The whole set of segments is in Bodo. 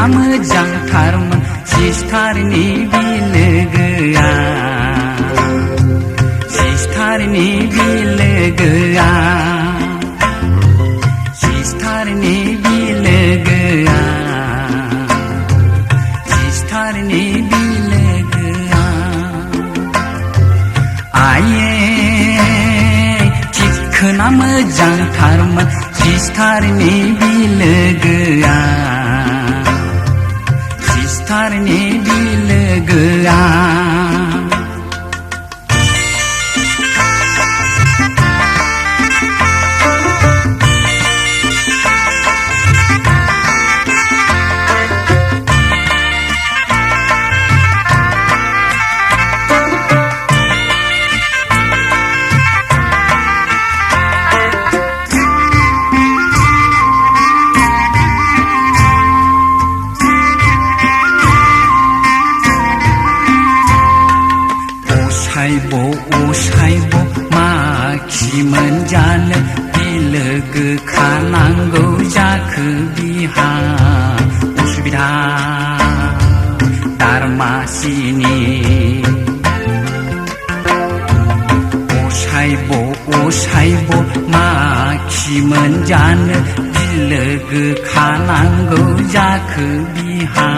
चिखोना मोजांथारमोन सिस्टारनि बिलोगोआ सिस्टारनि बिलोगोआ सिस्टारनि बिलोगोआ सिस्टारनि बिलोगोआ आये चिखोना मोजांथारमोन सिस्टारनि बिलोगोआ सिस्टारनि बिलोगोआ असाइब माखि मोनजानो बिलोगो खानांगौ जाखो बिहा उसुबिदा दारमासिनि असाइब माखि मोनजानो बिलोगो खानांगौ जाखो बिहा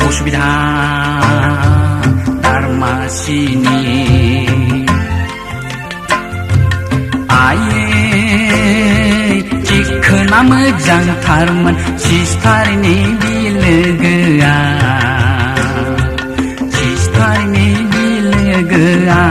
उसुबिदा दारमासिनि आये चिखोना मोजांथारमोन सिस्टारनि बिलोगोआ सिस्टारनि बिलोगोआ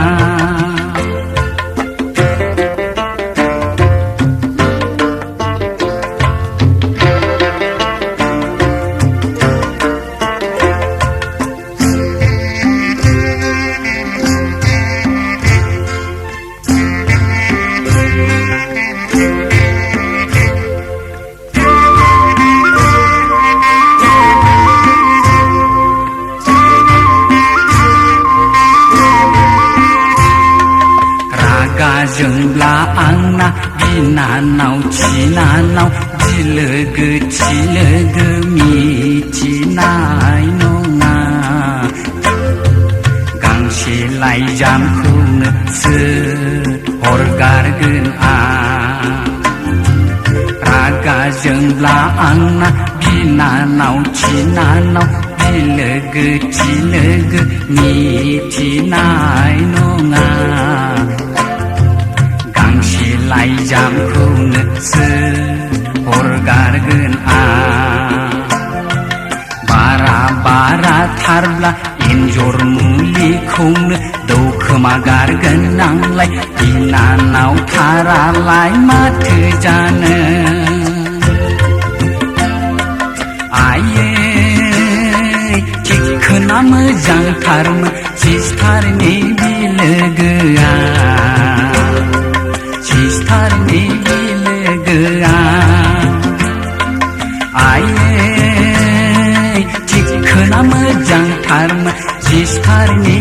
जोंब्ला आंना बिनानाव थिनानाव बिलोगो थिलोगो मिथिनाय नङा गांसे लाइजामखौनो हरगारगोन आं रागा जोंब्ला आंना बिनानाव थिनानाव बिलोगो थिलोगो मिथिनाय नङा लाइजामखौनो हरगारगोन आं बारा थारब्ला एन्जर मुलिखौनो दौखोमा गारगोन आंलाय बिनानाव थारालाय माथो जानो आये चिखोना मोजांथारमोन सिस्टारनि बिलोगोआ सिस्टारनि बिलोगोआ आये चिखोना मोजांथारमोन सिस्टारनि